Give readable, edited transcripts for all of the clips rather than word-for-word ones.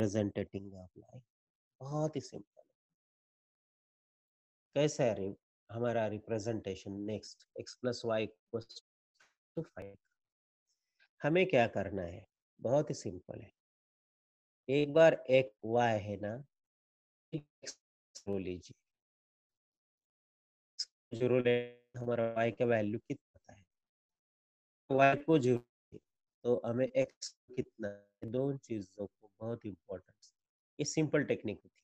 Representing of line, बहुत ही simple. कैसा है हमारा representation? Next x plus Y to 5। हमें क्या करना है? बहुत ही सिंपल है। एक बार एक y है ना, x रो लीजिए, जीरो ले, हमारा y का वैल्यू कितना है? y को जीरो, तो हमें x कितना है? दोनों चीजों को बहुत इंपॉर्टेंट, ये सिंपल टेक्निक होती है।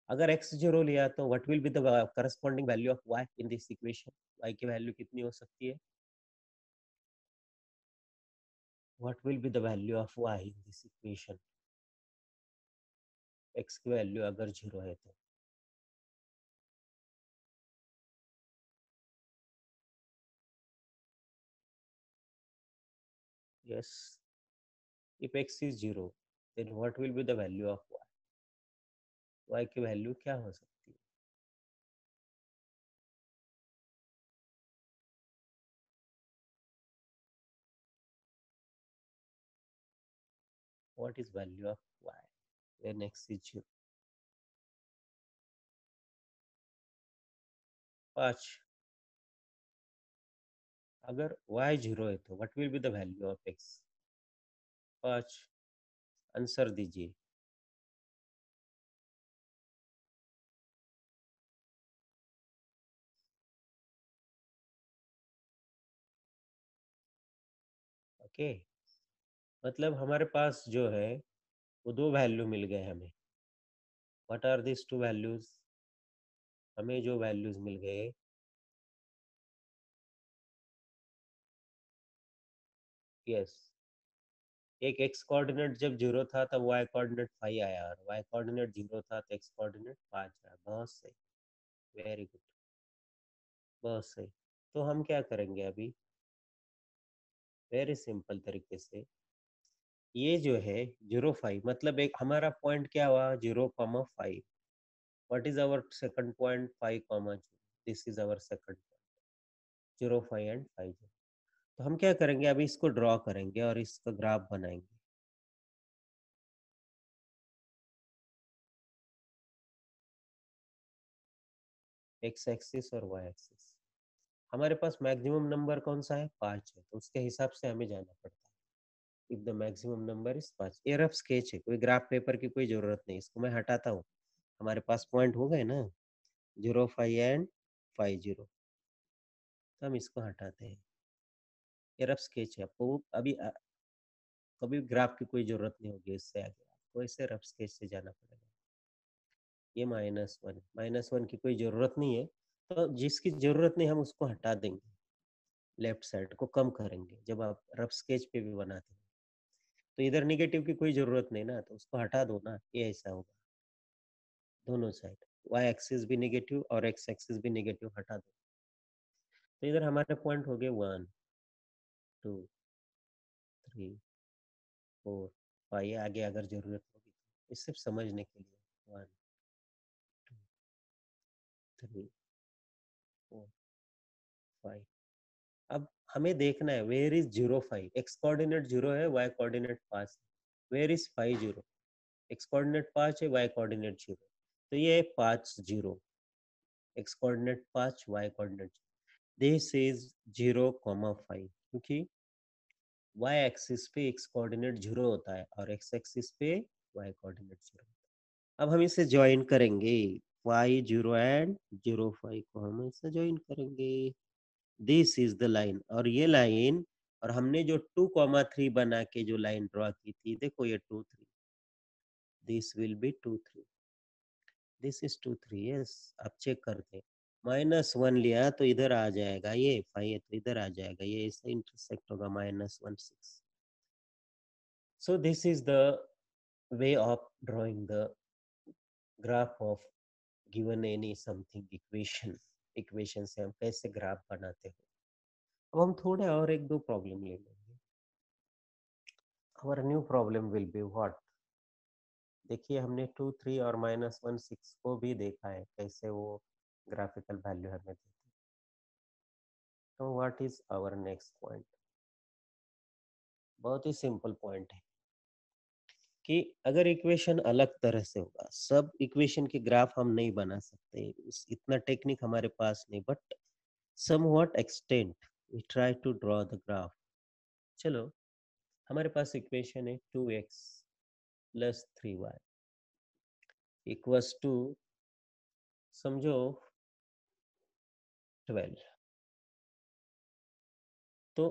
अगर x जीरो लिया तो what will be the corresponding value of y in this equation? y की वैल्यू कितनी हो सकती है? What will be the value of y in this equation? x की वैल्यू अगर जीरो है तो yes, if x is zero, then what will be the value of y? y की वैल्यू क्या हो सकती है? What is value of y when x is zero? 5। अगर y जीरो है तो what will be the value of x? 5। Answer दीजिए। Okay, मतलब हमारे पास जो है वो दो वैल्यू मिल गए हमें। What are this two values? हमें जो वैल्यूज मिल गए, यस, एक x कोऑर्डिनेट जब जीरो था तब y कोऑर्डिनेट 5 आया, और y कोऑर्डिनेट जीरो था तो x कोऑर्डिनेट 5 आया। बहुत सही, वेरी गुड, बहुत सही। तो हम क्या करेंगे अभी? वेरी सिंपल तरीके से, ये जो है 0 5, मतलब एक हमारा पॉइंट क्या हुआ? 0 5। What is our second point? 5 this is our second point, 0 5 and 5। तो हम क्या करेंगे अभी? इसको ड्रॉ करेंगे और इसका ग्राफ बनाएंगे। एक्स एक्सिस और वाई एक्सिस। हमारे पास मैक्सिमम नंबर कौन सा है? 5 है, तो उसके हिसाब से हमें जाना पड़ता है। If the maximum number is 5। ये रफ स्केच है, कोई ग्राफ पेपर की कोई जरूरत नहीं। इसको मैं हटाता हूँ, हमारे पास पॉइंट हो गए ना, 0 5 एंड 5 0। तो हम इसको हटाते हैं। ये रफ स्केच है, आपको अभी कभी ग्राफ की कोई जरूरत नहीं होगी। इससे आगे आपको इसे रफ स्केच से जाना पड़ेगा। ये -1 की कोई जरूरत नहीं है, तो जिसकी जरूरत नहीं हम उसको हटा देंगे, लेफ्ट साइड को कम करेंगे जब आप रफ स्केच पे भी बनाते हैं। तो इधर निगेटिव की कोई जरूरत नहीं ना, तो उसको हटा दो ना, ये ऐसा होगा। दोनों साइड वाई एक्सिस भी निगेटिव और एक्स एक्सिस भी निगेटिव हटा दो। तो इधर हमारे पॉइंट हो गए 1 2 3 4 5। आगे अगर जरूरत होगी तो इस सिर्फ समझने के लिए। 1 2 3 4 5। अब हमें देखना है वेयर इज 0 5। एक्स कोऑर्डिनेट 0 है, वाई कोऑर्डिनेट 5 है। Where is 5 0? एक्स कोऑर्डिनेट 5 है, वाई कोऑर्डिनेट 0। तो ये है 5 0। X coordinate 5, Y coordinate. This is 0 5, क्योंकि वाई एक्सिस पे एक्स कोऑर्डिनेट 0 होता है और एक्स एक्सिस पे वाई कोऑर्डिनेट 0 होता है। अब हम इसे ज्वाइन करेंगे, y0 एंड 0 5 को हम इसे ज्वाइन करेंगे। दिस इज द लाइन, और ये लाइन, और हमने जो 2 3 बना के जो लाइन ड्रॉ की थी, देखो ये 2 3, this will be 2 3, this is 2 3। Yes, आप चेक करते, -1 लिया तो इधर आ जाएगा, ये 5 है तो इधर आ जाएगा, ये इससे इंटरसेक्ट होगा -1 6। So this is the way of drawing the graph of given any something equation. Equation से हम कैसे ग्राफ बनाते हैं। अब हम थोड़े और एक दो प्रॉब्लम ले लेंगे। Our new problem will be what? देखिए, हमने 2 3 और -1 6 को भी देखा है कैसे वो ग्राफिकल वैल्यू हमें देते हैं। तो what is our next point? बहुत ही सिंपल पॉइंट है कि अगर इक्वेशन अलग तरह से होगा, सब इक्वेशन के ग्राफ हम नहीं बना सकते, इतना टेक्निक हमारे पास नहीं, but somewhat extent we try to draw the graph. चलो, हमारे पास इक्वेशन है 2x plus 3y equals to, समझो, 12। तो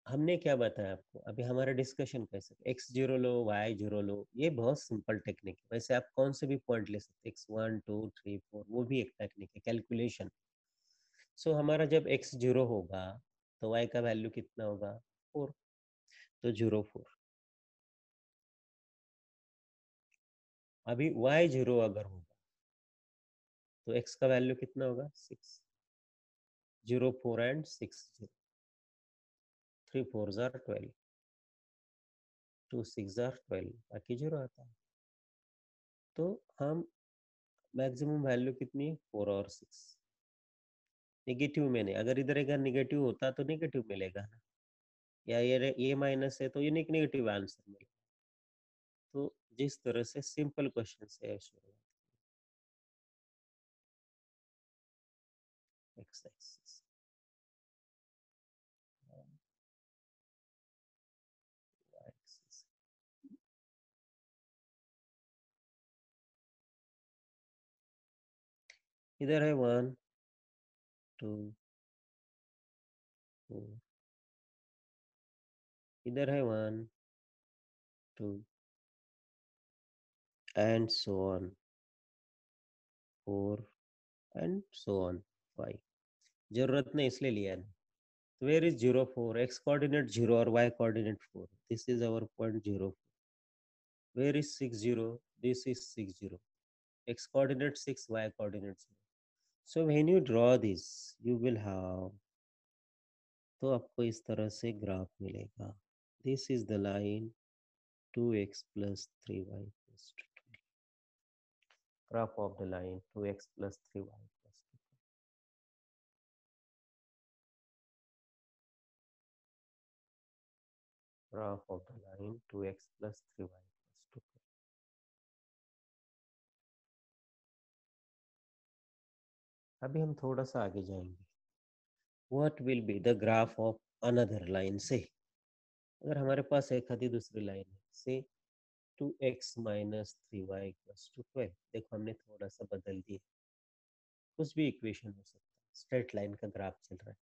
हमने क्या बताया आपको, अभी हमारा डिस्कशन कैसे, x0 लो, y0 लो, ये बहुत सिंपल टेक्निक है। वैसे आप कौन से भी पॉइंट ले सकते, x1 2 3 4, वो भी एक टेक्निक है कैलकुलेशन। सो हमारा जब x0 होगा तो y का वैल्यू कितना होगा, 4, तो 0 4। अभी y0 अगर होगा तो x का वैल्यू कितना होगा, 6, 0 4 एंड 6 0, 3 4 जार 12, 2 6 जार 12, बाकी 0 आता है। तो हम मैक्सिमम वैल्यू कितनी है, 4 और 6, निगेटिव में नहीं। अगर इधर अगर निगेटिव होता तो निगेटिव मिलेगा ना, या ये माइनस है तो ये निगेटिव आंसर मिलेगा। तो जिस तरह से सिंपल क्वेश्चन से शुरुआत, एक्स एक्सिस, एक्सिस, इधर है 1 2 4, इधर है 1 2 and so on, 4 and so on 5। जरूरत नहीं इसलिए लिया नहीं। तो वेयर इज 0 4, एक्स कोऑर्डिनेट 0 और Y coordinate 4, this is our point 0। Where is 6 0, this is 6 0, x coordinate 6, y coordinate 0. So when you draw this, you will have, तो आपको इस तरह से ग्राफ मिलेगा। This is the line 2x plus 3y plus 2, graph of the line 2x plus 3y plus 2, graph of the line 2x plus 3y plus 2। अभी हम थोड़ा सा आगे जाएंगे। What will be the graph of another line? से अगर हमारे पास एक आधी दूसरी लाइन है, से 2x minus 3y plus 12, देखो हमने थोड़ा सा बदल दिया, कुछ भी इक्वेशन हो सकता है, स्ट्रेट लाइन का ग्राफ चल रहा है,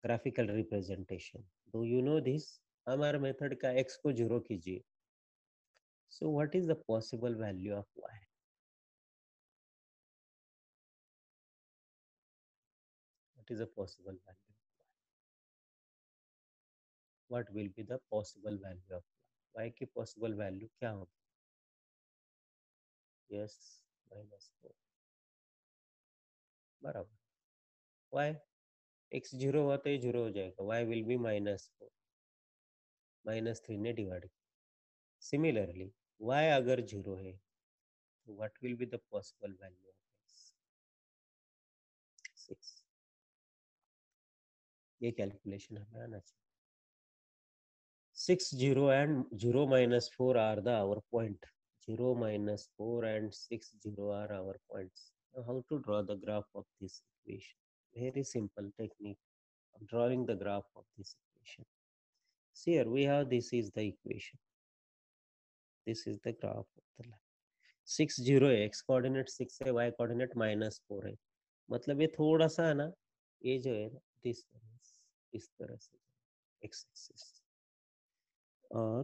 graphical representation. Do you know this, हमारे मेथड का x को 0 कीजिए। So what is the possible value of y, what is the possible value, what will be the possible value of y की possible value क्या होगी, yes, -4, बराबर। y, x 0 हुआ तो ये 0 हो जाएगा, y विल बी -4, -3 ने डिवाइड। सिमिलरली y अगर 0 है तो what will be the possible value of x, 6। ये कैलकुलेशन हमें आना चाहिए। 6 0 and 0 minus 4 are the our point. 0 minus 4 and 6 0 are our points. Now how to draw the graph of this equation? Very simple technique of drawing the graph of this equation. See here we have, this is the equation. This is the graph of the line. 6 0 है, x coordinate 6 है, y coordinate -4 है। मतलब ये थोड़ा सा है ना, ये जो है ना, इस तरह से x एक्सिस, और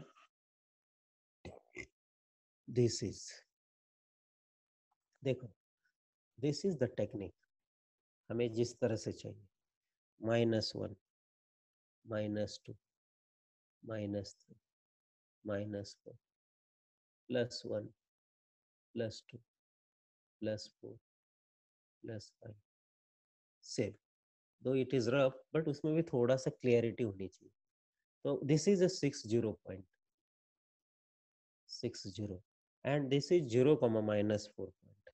दिस इज, देखो, दिस इज द टेक्निक हमें जिस तरह से चाहिए, -1 -2 -3 -4 +1 +2 +4 +5 7। दो इट इज रफ बट उसमें भी थोड़ा सा क्लियरिटी होनी चाहिए। तो this is a 6 0 point, 6 0, and this is 0 -4 point.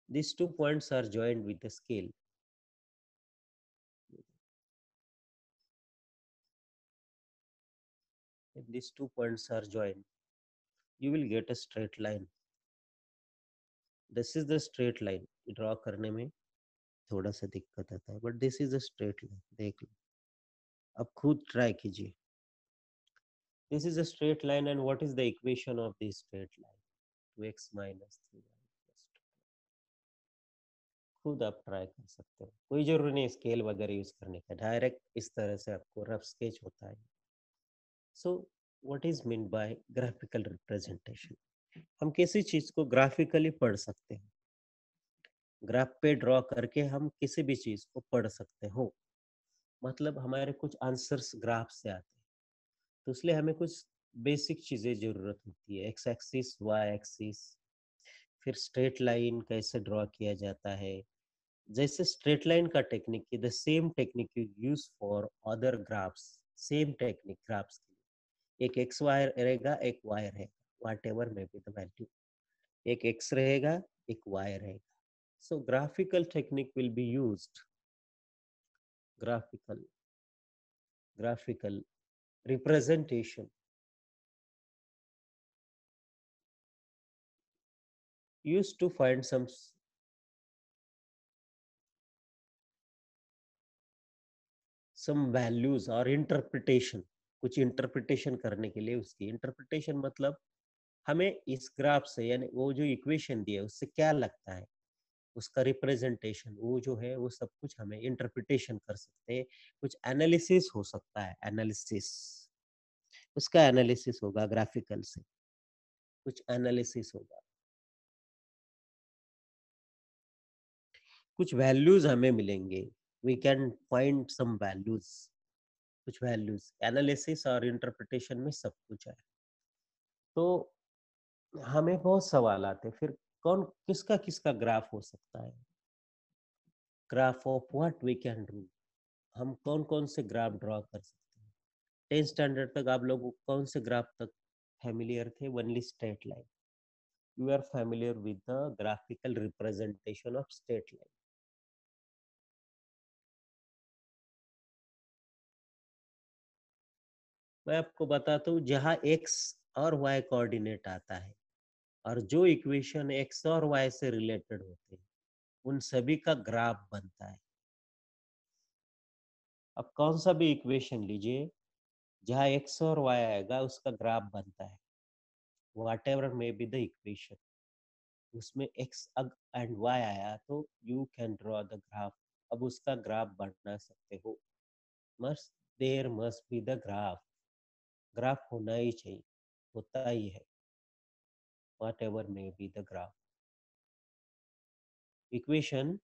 These 2 points are joined with the scale. If these 2 points are joined, you will get a straight line. This is the straight line. Draw करने में थोड़ा सा दिक्कत आता है, but this is a straight line. देख लो, अब खुद ट्राई कीजिए. This is a straight line, and what is the equation of this straight line? 2x minus 3y plus 2. खुद आप ट्राई कर सकते हो, कोई जरूरी नहीं स्केल वगैरह यूज करने का, डायरेक्ट इस तरह से आपको रफ स्केच होता है. So what is mean by graphical representation? हम किसी चीज को ग्राफिकली पढ़ सकते हैं. ग्राफ पे ड्रॉ करके हम किसी भी चीज को पढ़ सकते हो. मतलब हमारे कुछ आंसर्स ग्राफ से आते हैं, तो इसलिए हमें कुछ बेसिक चीजें जरूरत होती है. एक्स एक्सिस, वाई एक्सिस, फिर स्ट्रेट लाइन कैसे ड्रॉ किया जाता है. जैसे स्ट्रेट लाइन का टेक्निक है, the same technique you use for other graphs. Same technique graphs के लिए एक एक्स वाई रहेगा, एक वाई रहेगा, whatever may be the value. एक एक्स रहेगा, एक वाई रहेगा. So graphical technique will be used. Graphical representation used to find some values or interpretation. कुछ इंटरप्रिटेशन करने के लिए, उसकी इंटरप्रिटेशन मतलब हमें इस ग्राफ से, यानी वो जो इक्वेशन दिया है उससे क्या लगता है, उसका रिप्रेजेंटेशन वो जो है वो सब कुछ हमें इंटरप्रिटेशन कर सकते हैं. कुछ एनालिसिस हो सकता है, एनालिसिस, उसका एनालिसिस होगा ग्राफिकल से. कुछ एनालिसिस होगा, कुछ वैल्यूज हमें मिलेंगे. We can find some values. कुछ वैल्यूज एनालिसिस और इंटरप्रिटेशन में सब कुछ है. तो हमें बहुत सवाल आते हैं, फिर कौन किसका किसका ग्राफ हो सकता है. Graph of what we can do. हम कौन कौन से ग्राफ ड्रॉ कर सकते हैं. 10 स्टैंडर्ड तक आप लोग कौन से ग्राफ तक फैमिलियर थे? Only straight line. You are familiar with the graphical representation of straight line. मैं आपको बताता हूँ, जहाँ एक्स और वाई कोऑर्डिनेट आता है और जो इक्वेशन एक्स और वाई से रिलेटेड होते हैं, उन सभी का ग्राफ बनता है. अब कौन सा भी इक्वेशन लीजिए, जहाँ एक्स और वाई आएगा उसका ग्राफ बनता है. Whatever may be the equation, उसमें एक्स एंड वाई आया तो you can draw the graph. अब उसका ग्राफ बना सकते हो. Must there must be the graph. Graph होना ही चाहिए, होता ही है. Whatever may be the graph, equation,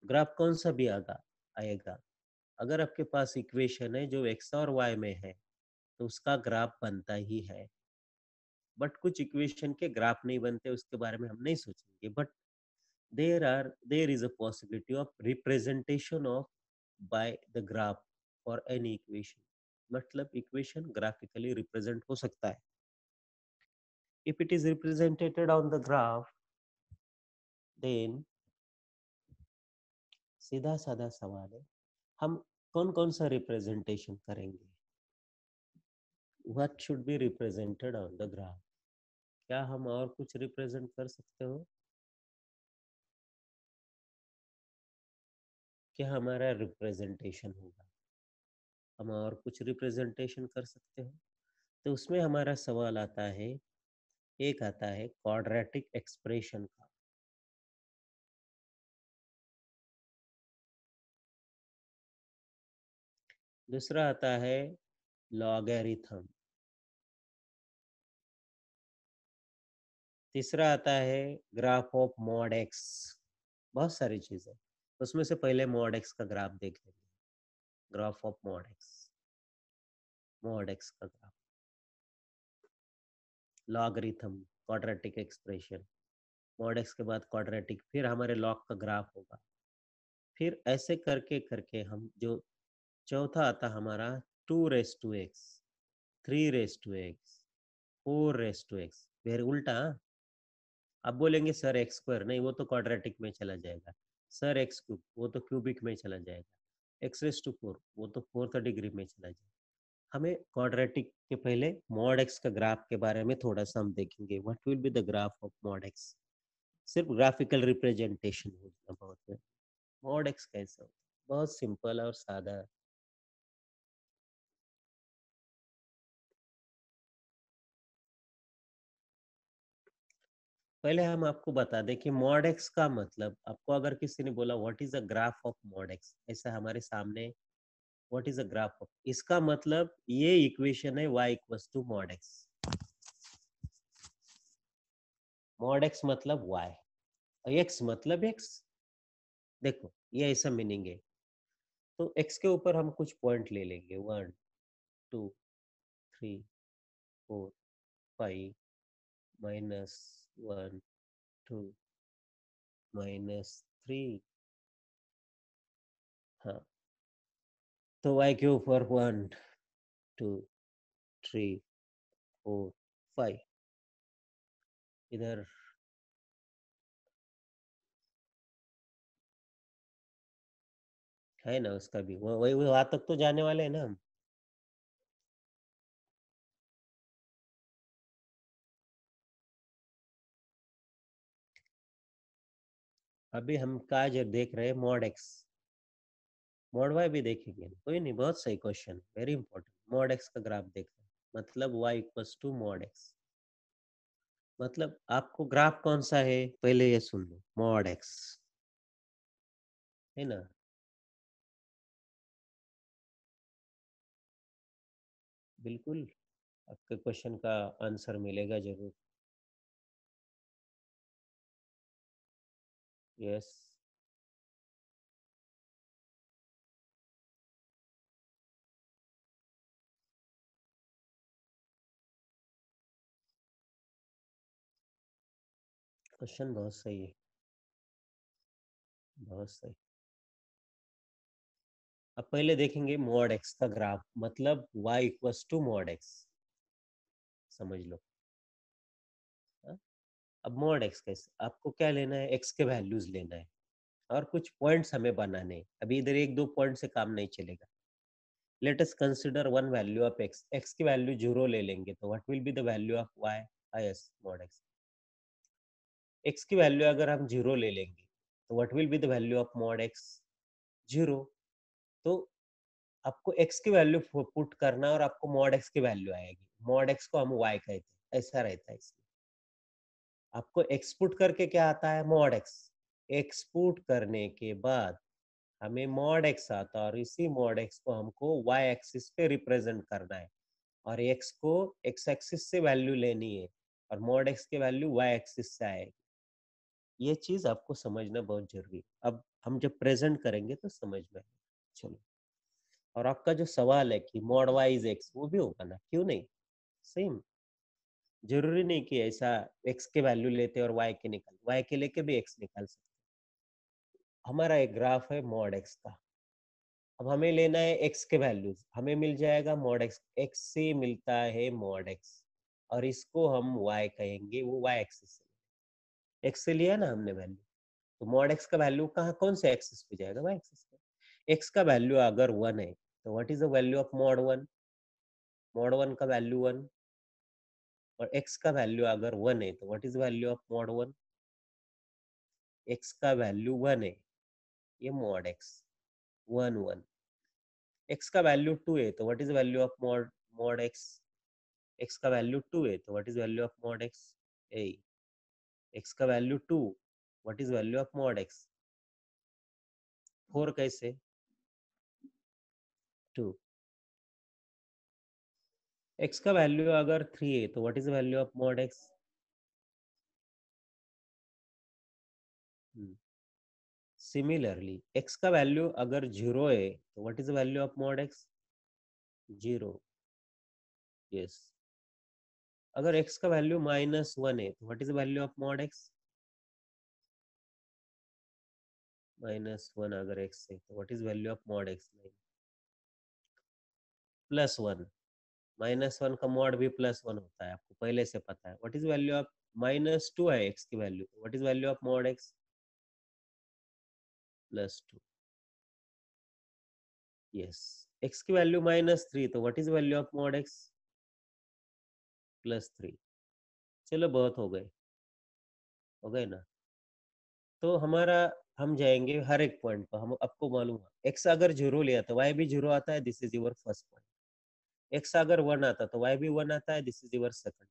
graph कौन सा भी आएगा. अगर आपके पास इक्वेशन है जो एक्स और वाई में है, तो उसका ग्राफ बनता ही है. बट कुछ इक्वेशन के ग्राफ नहीं बनते, उसके बारे में हम नहीं सोचेंगे. But there is a possibility of representation of by the graph for any equation. मतलब इक्वेशन ग्राफिकली रिप्रेजेंट हो सकता है. if it is represented on the graph, then सीधा साधा सवाल है, हम कौन कौन सा रिप्रेजेंटेशन करेंगे. what should be represented on the graph? क्या हम और कुछ रिप्रेजेंट कर सकते हो? क्या हमारा रिप्रेजेंटेशन होगा? हम और कुछ रिप्रेजेंटेशन कर सकते हो? तो उसमें हमारा सवाल आता है, एक आता है क्वाड्रेटिक एक्सप्रेशन का. दूसरा आता है लॉगरिथम. तीसरा आता है ग्राफ ऑफ मॉड एक्स. बहुत सारी चीजें, उसमें से पहले मॉड एक्स का ग्राफ देख लेंगे. ग्राफ ऑफ मॉड एक्स का graph, logarithm, quadratic expression, mod x के बाद क्वाड्रेटिक, फिर हमारे लॉग का ग्राफ होगा. फिर ऐसे करके करके हम जो चौथा आता हमारा 2 raise to X, 3 raise to X, 4 raise to X. फिर उल्टा, आप बोलेंगे सर एक्स स्क्वायर नहीं, वो तो क्वाड्रेटिक में चला जाएगा. सर एक्स क्यूब, वो तो क्यूबिक में चला जाएगा. एक्स रेस टू 4, वो तो फोर्थ डिग्री में चला जाएगा. हमें क्वाड्रेटिक के पहले मॉड एक्स का ग्राफ के बारे में थोड़ा सा हम देखेंगे, what will be the graph of mod x. सिर्फ ग्राफिकल रिप्रेजेंटेशन होना बहुत है। मॉड एक्स कैसा होता है, बहुत सिंपल और सादा। पहले हम आपको बता दें कि मॉड एक्स का मतलब, आपको अगर किसी ने बोला what is a graph of mod X, ऐसा हमारे सामने what is a graph of, इसका मतलब ये इक्वेशन है y equals to mod X. Mod X मतलब y, x मतलब x। देखो ये ऐसा मीनिंग है। तो x के ऊपर हम कुछ पॉइंट ले लेंगे, 1 2 3 4 5, -1 2 -3। हाँ, तो y के ऊपर 1 2 3 4 5, इधर है ना, उसका भी वही वहां तक तो जाने वाले हैं ना हम। अभी हम का जो देख रहे हैं मॉड एक्स, मॉड वाई भी देखेंगे, कोई नहीं, बहुत सही question, very important. Mod X का ग्राफ देख रहे हैं, मतलब y equals to mod X. मतलब आपको ग्राफ कौन सा है पहले ये सुन लो, मॉड एक्स है ना। बिल्कुल, आपके क्वेश्चन का आंसर मिलेगा जरूर। यस, क्वेश्चन बहुत सही है, बहुत सही। अब पहले देखेंगे मॉड एक्स का ग्राफ, मतलब y equals to mod X, समझ लो। हाँ? अब मॉड एक्स कैसे, आपको क्या लेना है, एक्स के वैल्यूज लेना है और कुछ पॉइंट्स हमें बनाने हैं। अभी इधर एक दो पॉइंट से काम नहीं चलेगा। Let us consider one value of X, X की वैल्यू 0 ले लेंगे तो what will be the value of Y, is mod X. X की वैल्यू अगर हम 0 ले लेंगे तो what will be the value of mod X, 0। तो आपको एक्स की वैल्यू पुट करना और आपको मॉड एक्स की वैल्यू आएगी। मॉड एक्स को हम वाई कहते हैं, ऐसा रहता है इसमें। आपको एक्सपुट करके क्या आता है, मॉड एक्स। एक्सपुट करने के बाद हमें मॉड एक्स आता है और इसी मॉड एक्स को हमको वाई एक्सिस पे रिप्रेजेंट करना है, और एक्स को एक्स एक्सिस से वैल्यू लेनी है और मॉड एक्स की वैल्यू वाई एक्सिस से आएगी। ये चीज आपको समझना बहुत जरूरी है। अब हम जब प्रेजेंट करेंगे तो समझ में आएगा। चलो, और आपका जो सवाल है कि मॉड वाई इज एक्स, वो भी होगा ना, क्यों नहीं, सेम। जरूरी नहीं कि ऐसा एक्स के वैल्यू लेते और वाई के निकाल, वाई के लेके भी एक्स निकाल सकते। हमारा एक ग्राफ है मॉड एक्स का। अब हमें लेना है एक्स के वैल्यूज, हमें मिल जाएगा मॉड एक्स, एक्स से मिलता है मॉड एक्स, और इसको हम वाई कहेंगे, वो वाई एक्सिस से, एक्स से लिया ना हमने वैल्यू। तो मॉड एक्स का वैल्यू कहाँ, कौन से एक्सिस पे जाएगा, वाई एक्सिस पे। एक्स का वैल्यू अगर 1 है तो what is the value of mod 1, mod 1 का वैल्यू 1। और एक्स का वैल्यू अगर 1 है तो what is value of mod 1, X का वैल्यू 1 है, ये मॉड एक्स 1 1। एक्स का वैल्यू 2 है तो what is value of mod mod X, X का वैल्यू 2 है तो what is value of mod X, A. X का value 2, what is value of mod X, 4 कैसे, 2। एक्स का वैल्यू अगर 3 है तो what is value of mod x. Similarly x का वैल्यू अगर 0 है तो what is value of mod X, 0। Yes. अगर एक्स का वैल्यू -1 है तो what is value of mod X, -1 अगर एक्स है तो what is value of mod X, +1। -1 का मॉड भी +1 होता है, आपको पहले से पता है। व्हाट इज वैल्यू ऑफ, -2 है एक्स की value, what is value of mod x, +2। Yes, x की वैल्यू -3, तो what is value of mod x? +3। चलो बहुत हो गए ना। तो हमारा, हम जाएंगे हर एक पॉइंट पर, हम आपको मालूम है x अगर 0 लिया तो y भी 0 आता है, this is your first point. x अगर 1 आता तो y भी 1 आता है, this is your second.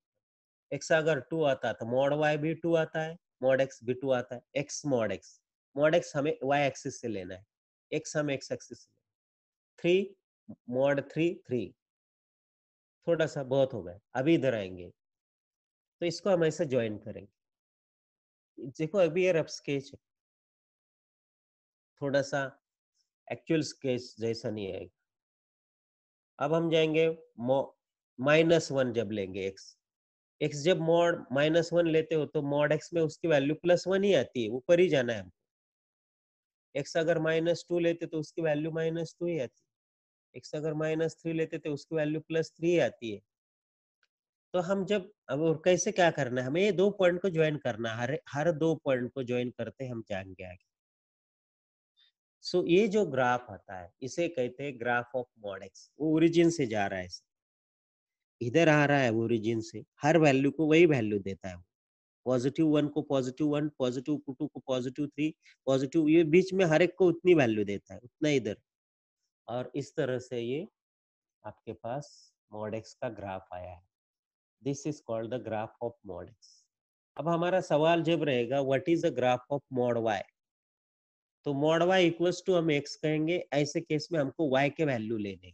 x अगर 2 आता तो मॉड y भी 2 आता है, मॉड x भी 2 आता है। x मॉड x हमें y एक्सिस से लेना है, x हम x एक्सिस से लेना है। 3 मॉड 3 3। थोड़ा सा बहुत हो गया, अभी इधर आएंगे तो इसको हम ऐसे ज्वाइन करेंगे। देखो अभी ये रफ स्केच है, थोड़ा सा एक्चुअल स्केच जैसा नहीं है। अब हम जाएंगे -1 जब लेंगे x जब मॉड -1 लेते हो तो मॉड x में उसकी वैल्यू +1 ही आती है, ऊपर ही जाना है हमको। x अगर -2 लेते तो उसकी वैल्यू -2 ही आती है। x अगर -3 लेते तो उसकी वैल्यू +3 आती है। तो हम जब अब और कैसे क्या करना है, हमें ये 2 पॉइंट को ज्वाइन करना है, हर हर 2 पॉइंट को ज्वाइन करते हम जाएंगे आगे। सो ये जो ग्राफ आता है इसे कहते हैं ग्राफ ऑफ मॉड x। वो ओरिजिन से जा रहा है, इधर आ रहा है ओरिजिन से, हर वैल्यू को वही वैल्यू देता है। +1 को +1, +2 को +3, पॉजिटिव, ये बीच में हर एक को उतनी वैल्यू देता है, उतना इधर। और इस तरह से ये आपके पास मॉड x का ग्राफ आया है। This is called the graph of mod x। अब हमारा सवाल जब रहेगा what is the graph of mod y, तो मॉड y इक्वल्स टू हम x कहेंगे। ऐसे केस में हमको y के वैल्यू लेने,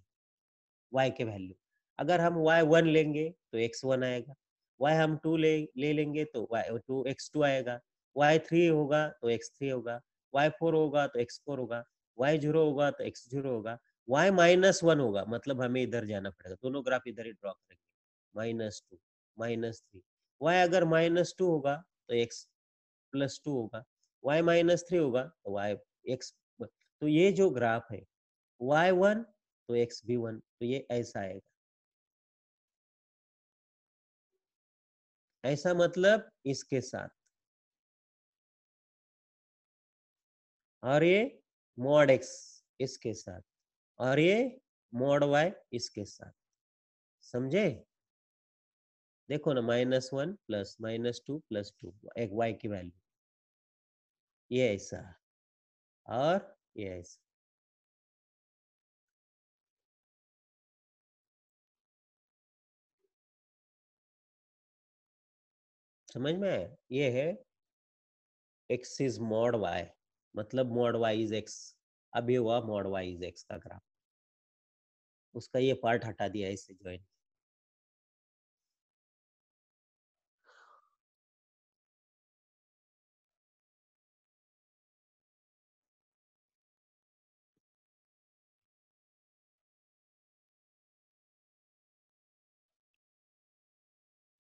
y के वैल्यू, अगर हम y1 लेंगे तो x1 आएगा, y हम 2 ले लेंगे तो y2 x2 आएगा, y3 होगा तो x3 होगा, y4 होगा तो x4 होगा, y0 होगा तो x0 होगा, y-1 होगा, मतलब हमें इधर जाना पड़ेगा, दोनों ग्राफ इधर ही ड्रॉ करेंगे, -2 -3। y अगर -2 होगा तो x +2 होगा, y -3 होगा तो y x। तो ये जो ग्राफ है y1 तो x भी 1, तो ये ऐसा आएगा। ऐसा मतलब इसके साथ, और ये मॉड x इसके साथ, और ये मॉड y इसके साथ। समझे? देखो ना, -1 प्लस -2 प्लस 2, एक y की वैल्यू, ये ऐसा, और ये ऐसा। समझ में आया? ये है x इज मॉड y, मतलब मॉड y इज x। अभी हुआ मॉड y इज x का ग्राफ, उसका ये पार्ट हटा दिया इससे ज्वाइन।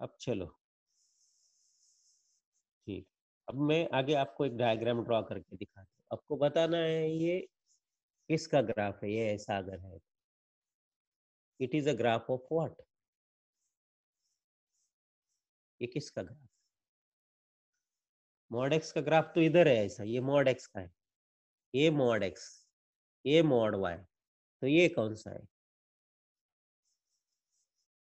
अब चलो ठीक, अब मैं आगे आपको एक डायग्राम ड्रॉ करके दिखाता हूँ। आपको बताना है ये किसका ग्राफ है, ये ऐसा अगर है, it is a graph of what, ये किसका ग्राफ? मॉड एक्स का ग्राफ तो इधर है ऐसा, ये मॉड एक्स का है, ये मॉड एक्स, ये मॉड वाई, तो ये कौन सा है?